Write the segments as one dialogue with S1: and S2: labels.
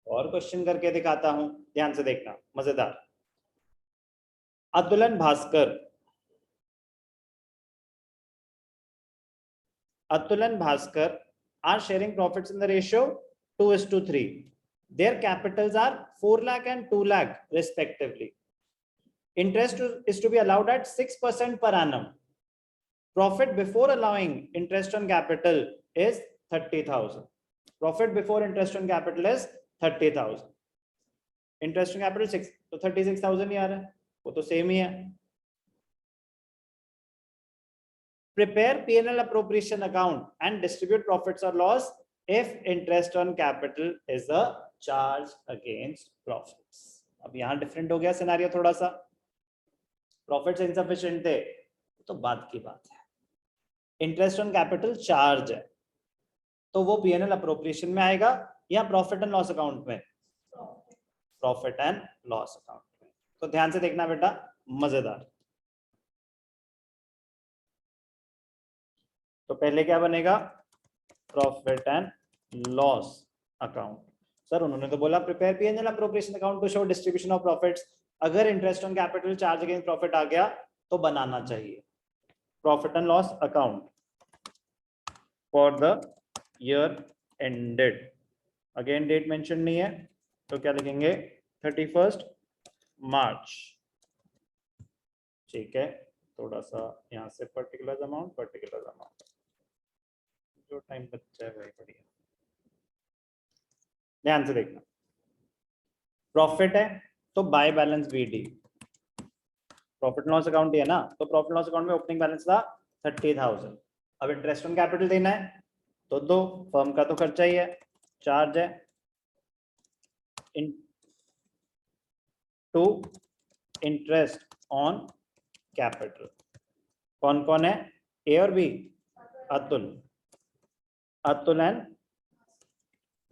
S1: और क्वेश्चन करके दिखाता हूं, ध्यान से देखना, मजेदार। अतुलन Bhaskar are sharing profits in the ratio 2:3. Their capitals are 4 lakh and 2 lakh respectively. Interest is to be allowed at 6% per annum. Profit before allowing interest on capital is 30,000. Profit before interest on capital is 30,000. Interest on capital 6, तो 36,000 ही आ रहा है, वो तो same ही है। Prepare P&L appropriation account and distribute profits or loss if interest on capital is a charge against profits. अब यहाँ different हो गया सिनेरियो थोड़ा सा। प्रॉफिट्स इनसफिशिएंट थे तो बात की बात है, इंटरेस्ट ऑन कैपिटल चार्ज है तो वो P&L अप्रोप्रिएशन में आएगा या प्रॉफिट एंड लॉस अकाउंट में? प्रॉफिट एंड लॉस अकाउंट में। तो ध्यान से देखना बेटा, मजेदार। तो पहले क्या बनेगा? Profit and loss account. Sir उन्होंने तो बोला prepare P&L appropriation account to show distribution of profits. अगर interest on capital charge against profit आ गया तो बनाना चाहिए profit and loss account for the year ended. Again date mention नहीं है तो क्या लिखेंगे? 31 मार्च। ठीक है, थोड़ा सा यहाँ से पर्टिकुलर अमाउंट जो टाइम बच जाए वही बढ़िया। ध्यान से देखना, प्रॉफिट है तो by balance BD, profit loss account ही है ना, तो प्रॉफिट लॉस अकाउंट में ओपनिंग बैलेंस था 30,000। अब इंटरेस्ट ऑन कैपिटल देना है तो दो, फर्म का तो खर्चा ही है, चार्ज है इन टू इंटरेस्ट ऑन कैपिटल। कौन कौन है? ए और बी? अतुल एंड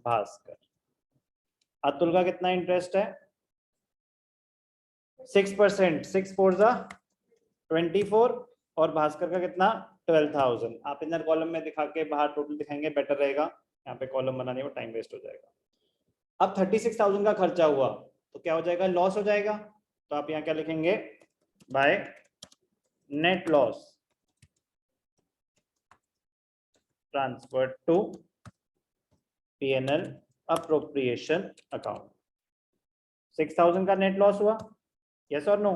S1: भास्कर। अतुल का कितना इंटरेस्ट है? 6%, 6 4 जा 24, और भास्कर का कितना? 12,000। आप इनर कॉलम में दिखा के बाहर टोटल दिखाएंगे बेटर रहेगा, यहाँ पे कॉलम बनाने में टाइम वेस्ट हो जाएगा। अब 36,000 का खर्चा हुआ तो क्या हो जाएगा? लॉस हो जाएगा। तो आप यहाँ क्या लिखेंगे? By net loss transfer to P&L appropriation account. 6,000 का नेट लॉस हुआ, यस और नो?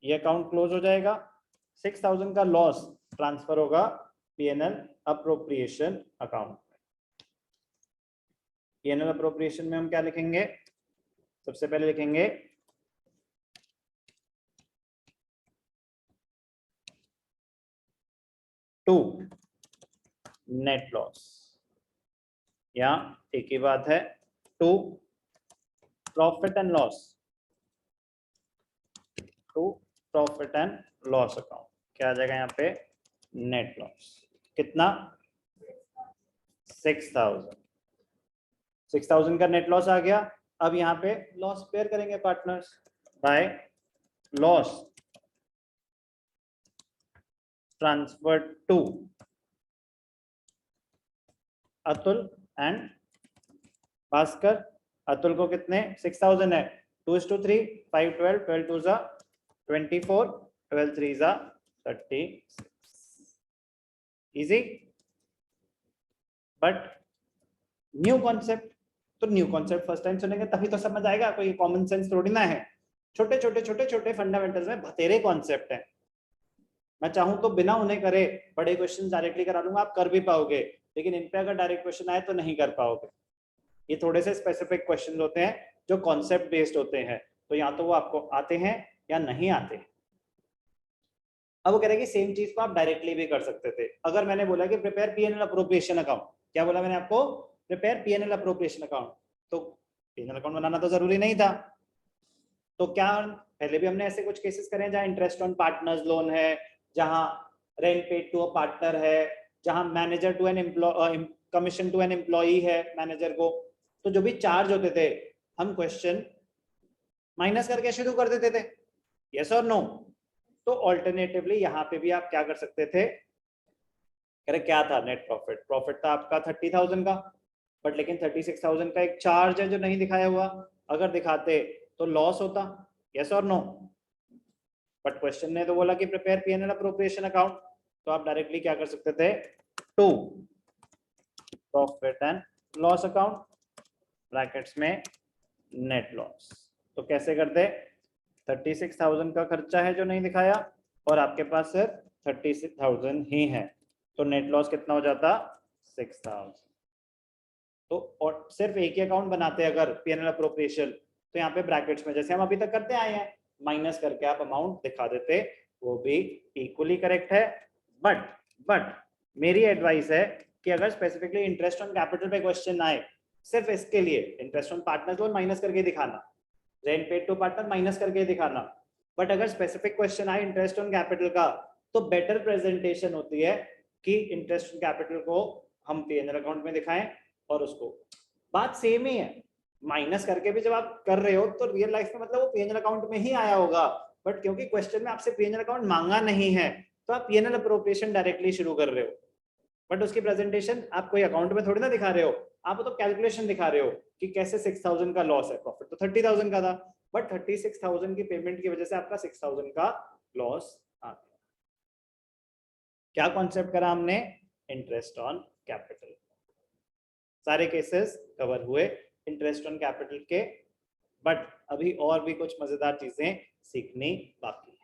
S1: ये अकाउंट क्लोज हो जाएगा। 6,000 का लॉस ट्रांसफर होगा P&L appropriation account. P&L appropriation में हम क्या लिखेंगे? सबसे पहले लिखेंगे टू नेट लॉस, या एक ही बात है, to profit and loss, to profit and loss account. क्या आ जाएगा यहाँ पे? Net loss. कितना? 6,000। 6,000 का नेट लॉस आ गया। अब यहाँ पे लॉस पेयर करेंगे partners by loss transfer to Atul and Bhaskar. Atul को कितने? 6,000 है, 2:3, 5 12, 12 2 जा 24, 12 3 जा 36। Easy but new concept. तो न्यू कॉन्सेप्ट फर्स्ट टाइम सुनेंगे तभी तो समझ आएगा, कोई कॉमन सेंस थोड़ी ना है। छोटे छोटे फंडामेंटल्स में बतेरे कॉन्सेप्ट है। मैं चाहूं तो बिना उन्हें करे बड़े क्वेश्चन डायरेक्टली करा दूंगा, आप कर भी पाओगे, लेकिन इन पे अगर डायरेक्ट क्वेश्चन आए तो नहीं कर पाओगे। ये थोड़े से स्पेसिफिक क्वेश्चन होते हैं जो कॉन्सेप्ट बेस्ड होते हैं, तो या तो वो आपको आते हैं या नहीं आते हैं। अब वो कह रहे हैं कि सेम चीज को आप डायरेक्टली भी कर सकते थे। अगर मैंने बोला कि प्रिपेयर P&L अप्रोप्रिएशन अकाउंट, क्या बोला मैंने आपको? प्रिपेयर P&L अप्रोप्रिएशन अकाउंट, तो P&L अकाउंट बनाना तो जरूरी नहीं था। तो क्या पहले भी हमने ऐसे कुछ केसेस करे हैं जहां इंटरेस्ट ऑन पार्टनर्स लोन है, जहां rent paid to a partner है, जहां manager to an employ, commission to an employee है मैनेजर को, तो जो भी चार्ज होते थे हम क्वेश्चन माइनस करके शुरू कर देते थे, यस और नो? तो ऑल्टरनेटिवली यहाँ पे भी आप क्या कर सकते थे? कह रहे क्या था? Net profit. प्रॉफिट था आपका 30,000 का, बट लेकिन 36,000 का एक चार्ज है जो नहीं दिखाया हुआ, अगर दिखाते तो लॉस होता, यस और नो। बट क्वेश्चन ने तो बोला कि प्रिपेयर पीएनएल अप्रोप्रिएशन अकाउंट, तो आप डायरेक्टली क्या कर सकते थे, to profit and loss account brackets में नेट लॉस। तो कैसे करते, 36,000 का खर्चा है जो नहीं दिखाया और आपके पास सिर्फ 36,000 ही है, तो नेट लॉस कितना हो जाता, 6,000। तो और सिर्फ एक ही अकाउंट बनाते अगर पीएनएल अप्रोप्रिएशन, तो यहाँ पे ब्रैकेट्स में जैसे हम अभी तक करते आए हैं माइनस करके आप अमाउंट दिखा देते, वो भी इक्वली करेक्ट है। बट मेरी एडवाइस है कि अगर स्पेसिफिकली इंटरेस्ट ऑन कैपिटल पे क्वेश्चन आए, सिर्फ इसके लिए interest on partners loan minus करके दिखाना, rent paid to partner minus करके दिखाना। बट अगर स्पेसिफिक क्वेश्चन आए इंटरेस्ट ऑन कैपिटल का, तो बेटर प्रेजेंटेशन होती है कि इंटरेस्ट ऑन कैपिटल को हम पीएनएल अकाउंट में दिखाएं और उसको, बात सेम ही है, माइनस करके भी जब आप कर रहे हो तो रियल लाइफ में मतलब वो पीएनएल अकाउंट में ही आया होगा, बट क्योंकि क्वेश्चन में आपसे पीएनएल अकाउंट मांगा नहीं है, तो आप पीएनएल अप्रोप्रिएशन डायरेक्टली शुरू कर रहे हो, बट उसकी प्रेजेंटेशन आप कोई अकाउंट में थोड़ी ना दिखा रहे हो, आप तो कैलकुलेशन दिखा रहे हो कि कैसे 6,000 का लॉस है, प्रॉफिट तो 30,000 का था, बट 36,000 की पेमेंट की वजह से आपका 6,000 का लॉस आ गया। क्या कॉन्सेप्ट करा हमने, इंटरेस्ट ऑन कैपिटल। सारे केसेस कवर हुए इंटरेस्ट ऑन कैपिटल के, बट अभी और भी कुछ मजेदार चीजें सीखनी बाकी।